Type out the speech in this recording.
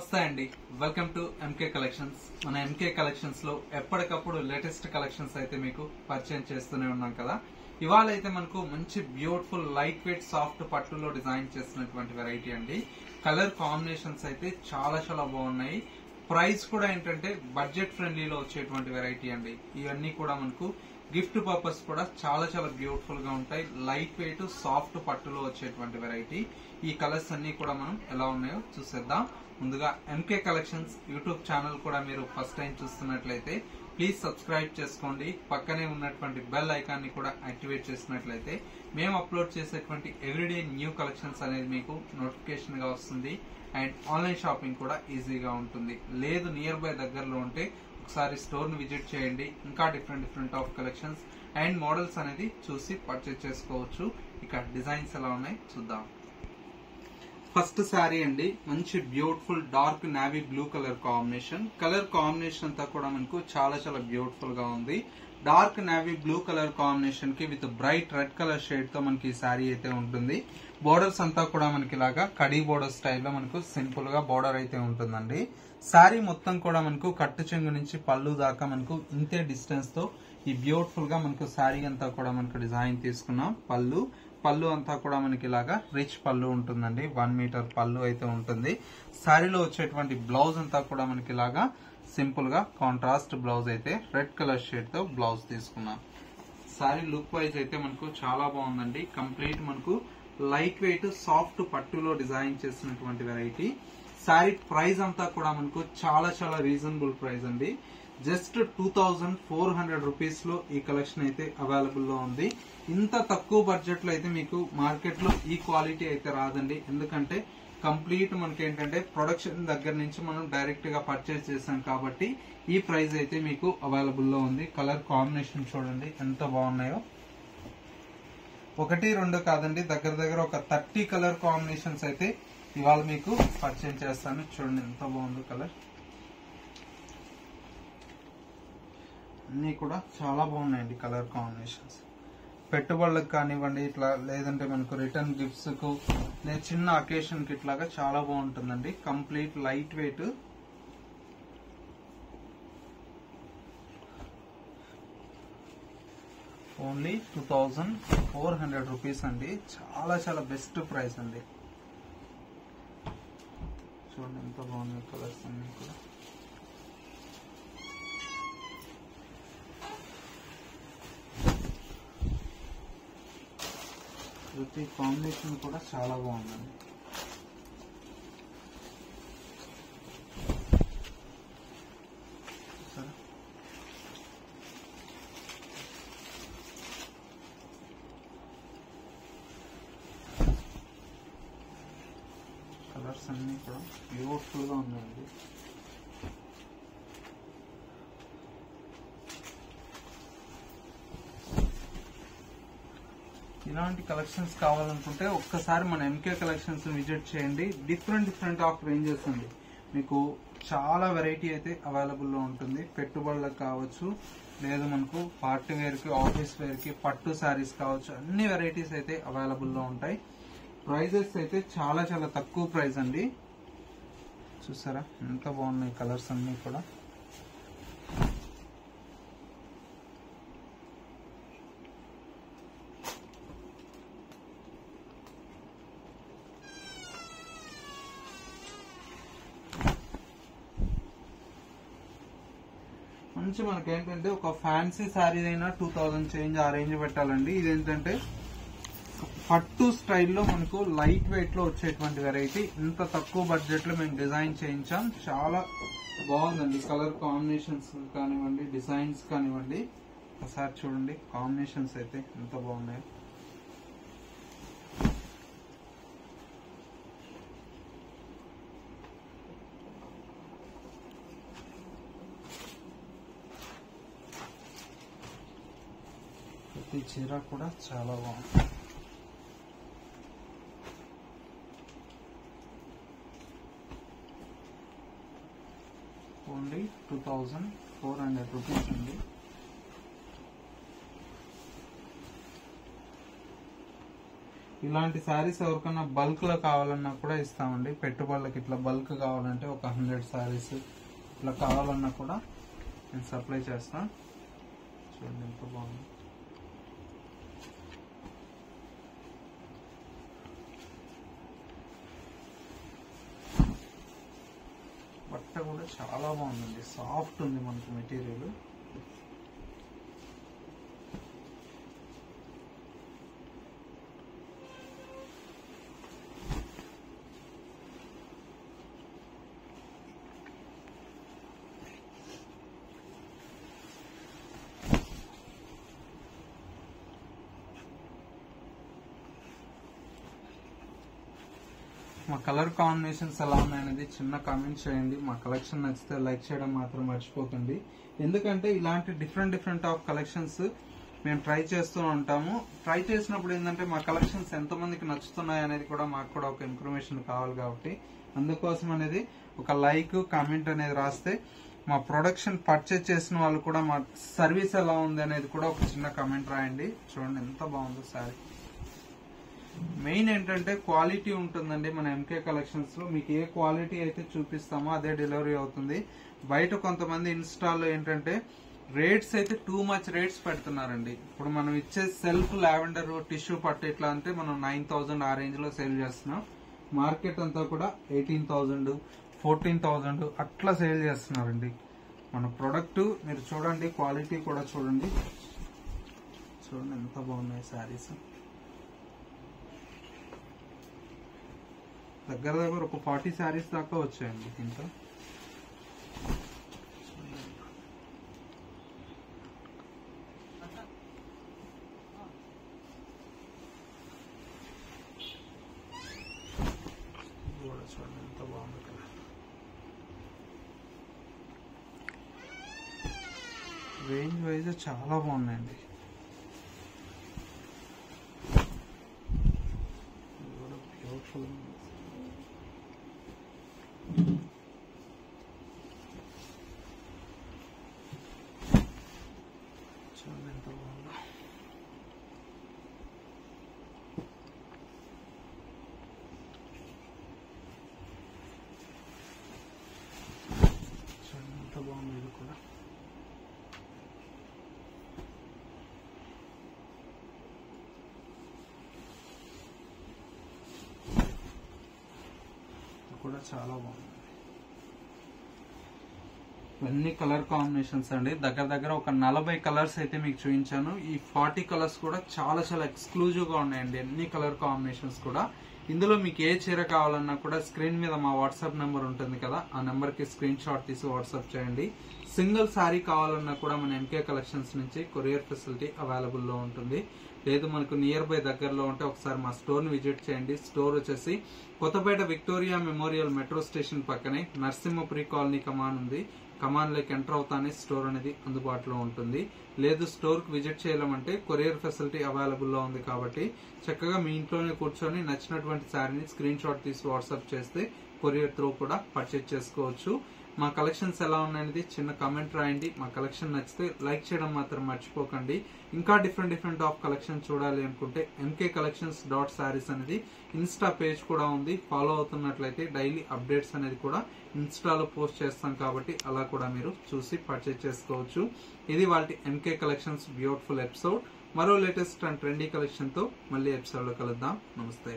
నమస్తే అండి, welcome to MK collections. మన ఎంకే కలెక్షన్స్ లో ఎప్పటికప్పుడు లేటెస్ట్ కలెక్షన్స్ అయితే మీకు పరిచయం చేస్తూనే ఉన్నాం కదా. ఇవాళ అయితే మనకు మంచి బ్యూటిఫుల్ లైట్ వెయిట్ సాఫ్ట్ పట్టులో డిజైన్ చేసినటువంటి వెరైటీ అండి. కలర్ కాంబినేషన్స్ అయితే చాలా చాలా బాగున్నాయి. ప్రైస్ కూడా ఏంటంటే బడ్జెట్ ఫ్రెండ్లీలో వచ్చేటువంటి వెరైటీ అండి. ఇవన్నీ కూడా మనకు గిఫ్ట్ పర్పస్ కూడా చాలా చాలా బ్యూటిఫుల్ గా ఉంటాయి. లైట్ వెయిట్ సాఫ్ట్ పట్టులో వచ్చేటువంటి వెరైటీ. ఈ కలర్స్ అన్ని కూడా మనం ఎలా ఉన్నాయో చూసేద్దాం. ముందుగా ఎంకే కలెక్షన్స్ యూట్యూబ్ ఛానల్ కూడా మీరు ఫస్ట్ టైం చూస్తున్నట్లయితే ప్లీజ్ సబ్స్క్రైబ్ చేసుకోండి. పక్కనే ఉన్నటువంటి బెల్ ఐకాన్ ని కూడా యాక్టివేట్ చేసినట్లయితే మేము అప్లోడ్ చేసేటువంటి ఎవ్రీడే న్యూ కలెక్షన్స్ అనేది మీకు నోటిఫికేషన్ గా వస్తుంది. అండ్ ఆన్లైన్ షాపింగ్ కూడా ఈజీగా ఉంటుంది. లేదు నియర్ బై దగ్గరలో ఉంటే ఒకసారి స్టోర్ ని విజిట్ చేయండి. ఇంకా different of collections and models అనేది చూసి పర్చేజ్ చేసుకోవచ్చు. ఇక డిజైన్స్ ఎలా ఉన్నాయి చూద్దాం. ఫస్ట్ శారీ అండి, మంచి beautiful dark navy blue colour combination. Colour combination అంతా కూడా మనకు చాలా చాలా బ్యూటిఫుల్ గా ఉంది. Dark navy blue colour combination కి with bright red colour shade తో మనకి ఈ శారీ అయితే ఉంటుంది. బోర్డర్స్ అంతా కూడా మనకి ఇలాగా కడీ బోర్డర్ స్టైల్లో మనకు సింపుల్ గా బోర్డర్ అయితే ఉంటుందండి. శారీ మొత్తం కూడా మనకు కట్టు చెంగు నుంచి పళ్ళు దాకా మనకు ఇంతే డిస్టెన్స్ తో ఈ బ్యూటిఫుల్ గా మనకు శారీ అంతా కూడా మనకు డిజైన్ తీసుకున్నాం. పళ్ళు అంతా కూడా మనకి ఇలాగా రిచ్ పళ్ళు ఉంటుందండి. 1 మీటర్ పళ్ళు అయితే ఉంటుంది. శారీలో వచ్చేటువంటి బ్లౌజ్ అంతా కూడా మనకి ఇలాగా సింపుల్ గా కాంట్రాస్ట్ బ్లౌజ్ అయితే రెడ్ కలర్ షేడ్ తో బ్లౌజ్ తీసుకున్నాం. శారీ లుక్ వైజ్ అయితే మనకు చాలా బాగుందండి. కంప్లీట్ మనకు లైట్ వెయిట్ సాఫ్ట్ పట్టులో డిజైన్ చేసినటువంటి వెరైటీ. శారీ ప్రైస్ అంతా కూడా మనకు చాలా చాలా రీజనబుల్ ప్రైస్ అండి. జస్ట్ 2400 రూపీస్ లో ఈ కలెక్షన్ అయితే అవైలబుల్ లో ఉంది. ఇంత తక్కువ బడ్జెట్ లో అయితే మీకు మార్కెట్ లో ఈ క్వాలిటీ అయితే రాదండి. ఎందుకంటే కంప్లీట్ మనకి ఏంటంటే ప్రొడక్షన్ దగ్గర నుంచి మనం డైరెక్ట్ గా పర్చేస్ చేసాం కాబట్టి ఈ ప్రైస్ అయితే మీకు అవైలబుల్ లో ఉంది. కలర్ కాంబినేషన్ చూడండి ఎంత బాగున్నాయో. 1, 2 కాదండి, దగ్గర ఒక 30 కలర్ కాంబినేషన్స్ అయితే ఇవాళ మీకు పరిచయం చేస్తాను. చూడండి ఎంత బాగుందో కలర్. అన్ని కూడా చాలా బాగున్నాయండి కలర్ కాంబినేషన్స్. పెట్టుబడులకు కానివ్వండి, ఇట్లా లేదంటే మనకు రిటర్న్ గిఫ్ట్స్ కు లేదా చిన్న అకేషన్ కి ఇట్లాగా చాలా బాగుంటుందండి. Complete light weight. Only 2400 rupees అండి. చాలా చాలా బెస్ట్ ప్రైస్ అండి. చూడండి ఎంత బాగున్నాయి కలర్స్ అన్ని కూడా. ప్రతి కాంబినేషన్ కూడా చాలా బాగుందండి. కలర్స్ అన్ని కూడా బ్యూటిఫుల్ గా ఉన్నాయండి. ఇలాంటి కలెక్షన్స్ కావాలనుకుంటే ఒక్కసారి మన ఎంకే కలెక్షన్స్ విజిట్ చేయండి. డిఫరెంట్ ఆఫ్ రేంజెస్ అండి. మీకు చాలా వెరైటీ అయితే అవైలబుల్ లో ఉంటుంది. పెట్టుబడులకు కావచ్చు, లేదు మనకు పార్టీ వేర్ కి, ఆఫీస్ వేర్ కి, పట్టు శారీస్ కావచ్చు, అన్ని వెరైటీస్ అయితే అవైలబుల్ లో ఉంటాయి. ప్రైజెస్ అయితే చాలా చాలా తక్కువ ప్రైస్ అండి. చూసారా ఎంత బాగున్నాయి కలర్స్ అన్ని కూడా. మంచి మనకేంటంటే ఒక ఫ్యాన్సీ శారీ అయినా 2000 చేంజ్ ఆ రేంజ్ పెట్టాలండి. ఇదేంటంటే పట్టు స్టైల్లో మనకు లైట్ వెయిట్ లో వచ్చేటువంటి వెరైటీ. ఇంత తక్కువ బడ్జెట్ లో మేము డిజైన్ చేయించాం. చాలా బాగుందండి. కలర్ కాంబినేషన్స్ కానివ్వండి, డిజైన్స్ కానివ్వండి, ఒకసారి చూడండి కాంబినేషన్స్ అయితే ఎంత బాగున్నాయో. ప్రతి చీర కూడా చాలా బాగుంది. ఓన్లీ 2400 రూపీస్ అండి. ఇలాంటి శారీస్ ఎవరికైనా బల్క్ లో కావాలన్నా కూడా ఇస్తామండి. పెట్టుబడులకు ఇట్లా బల్క్ కావాలంటే ఒక 100 శారీస్ ఇట్లా కావాలన్నా కూడా నేను సప్లై చేస్తాను. చూడండి ఎంత బాగుంది. బట్ట కూడా చాలా బాగుందండి, సాఫ్ట్ ఉంది మనకి మెటీరియల్. మా కలర్ కాంబినేషన్స్ ఎలా ఉన్నాయనేది చిన్న కామెంట్ చేయండి. మా కలెక్షన్ నచ్చితే లైక్ చేయడం మాత్రం మర్చిపోకండి. ఎందుకంటే ఇలాంటి డిఫరెంట్ ఆఫ్ కలెక్షన్స్ మేము ట్రై చేస్తూ ఉంటాము. ట్రై చేసినప్పుడు ఏంటంటే మా కలెక్షన్స్ ఎంతమందికి నచ్చుతున్నాయి అనేది కూడా మాకు కూడా ఒక ఇన్ఫర్మేషన్ కావాలి. కాబట్టి అందుకోసం అనేది ఒక లైక్ కామెంట్ అనేది రాస్తే మా ప్రొడక్షన్ పర్చేజ్ చేసిన వాళ్ళు కూడా మా సర్వీస్ ఎలా ఉంది అనేది కూడా ఒక చిన్న కామెంట్ రాయండి. చూడండి ఎంత బాగుందో సారీ. మెయిన్ ఏంటంటే క్వాలిటీ ఉంటుందండి మన ఎంకే కలెక్షన్స్ లో. మీకు ఏ క్వాలిటీ అయితే చూపిస్తామో అదే డెలివరీ అవుతుంది. బయట కొంతమంది ఇన్స్టాల్లో ఏంటంటే రేట్స్ అయితే టూ మచ్ రేట్స్ పెడుతున్నారండి. ఇప్పుడు మనం ఇచ్చే సెల్ఫ్ లావెండర్ టిష్యూ పట్టు ఇట్లా అంటే మనం 9,000 ఆ రేంజ్ లో సేల్ చేస్తున్నాం. మార్కెట్ అంతా కూడా 18,000 14,000 అట్లా సేల్ చేస్తున్నారండి. మన ప్రొడక్ట్ మీరు చూడండి, క్వాలిటీ కూడా చూడండి. చూడండి ఎంత బాగున్నాయి శారీస్. దగ్గర ఒక 40 శారీస్ దాకా వచ్చాయండి దీంతో. చూడండి ఎంత బాగుంది కదా. రేంజ్ వైజ్ చాలా బాగున్నాయండి. బ్యూటిఫుల్. చూడండి ఎంత బాగుందో. చూడండి ఎంత బాగుంది ఇది కూడా. కూడా చాలా బాగుంది. ఇవన్నీ కలర్ కాంబినేషన్స్ అండి. దగ్గర ఒక 40 కలర్స్ అయితే మీకు చూపించాను. ఈ 40 కలర్స్ కూడా చాలా ఎక్స్క్లూజివ్ గా ఉన్నాయండి. అన్ని కలర్ కాంబినేషన్స్ కూడా. ఇందులో మీకు ఏ చీర కావాలన్నా కూడా స్క్రీన్ మీద మా వాట్సాప్ నెంబర్ ఉంటుంది కదా, ఆ నెంబర్ కి స్క్రీన్ షాట్ తీసి వాట్సాప్ చేయండి. సింగిల్ శారీ కావాలన్నా కూడా మన ఎంకే కలెక్షన్స్ నుంచి కొరియర్ ఫెసిలిటీ అవైలబుల్ లో ఉంటుంది. లేదు మనకు నియర్ బై దగ్గరలో ఉంటే ఒకసారి మా స్టోర్ ని విజిట్ చేయండి. స్టోర్ వచ్చేసి Kothapet Victoria Memorial metro station పక్కనే నరసింహపురి కాలనీ కమాన్ ఉంది. కమాన్ లోకి ఎంటర్ అవుతానే స్టోర్ అనేది అందుబాటులో ఉంటుంది. లేదు స్టోర్ కి విజిట్ చేయాలంటే కొరియర్ ఫెసిలిటీ అవైలబుల్ లో ఉంది. కాబట్టి చక్కగా మీ ఇంట్లోనే కూర్చొని నచ్చినటువంటి శారీని స్క్రీన్ షాట్ తీసి వాట్సాప్ చేస్తే కొరియర్ త్రూ కూడా పర్చేజ్ చేసుకోవచ్చు. మా కలెక్షన్స్ ఎలా ఉన్నాయనేది చిన్న కామెంట్ రాయండి. మా కలెక్షన్ నచ్చితే లైక్ చేయడం మాత్రం మర్చిపోకండి. ఇంకా డిఫరెంట్ ఆఫ్ కలెక్షన్ చూడాలి అనుకుంటే mkcollections.sarees అనేది ఇన్స్టా పేజ్ కూడా ఉంది. ఫాలో అవుతున్నట్లయితే డైలీ అప్డేట్స్ అనేది కూడా ఇన్స్టాలో పోస్ట్ చేస్తాం. కాబట్టి అలా కూడా మీరు చూసి పర్చేజ్ చేసుకోవచ్చు. ఇది వాళ్ళ ఎంకే కలెక్షన్స్ బ్యూటిఫుల్ ఎపిసోడ్. మరో లేటెస్ట్ అండ్ ట్రెండీ కలెక్షన్ తో మళ్ళీ ఎపిసోడ్ లో కలుద్దాం. నమస్తే.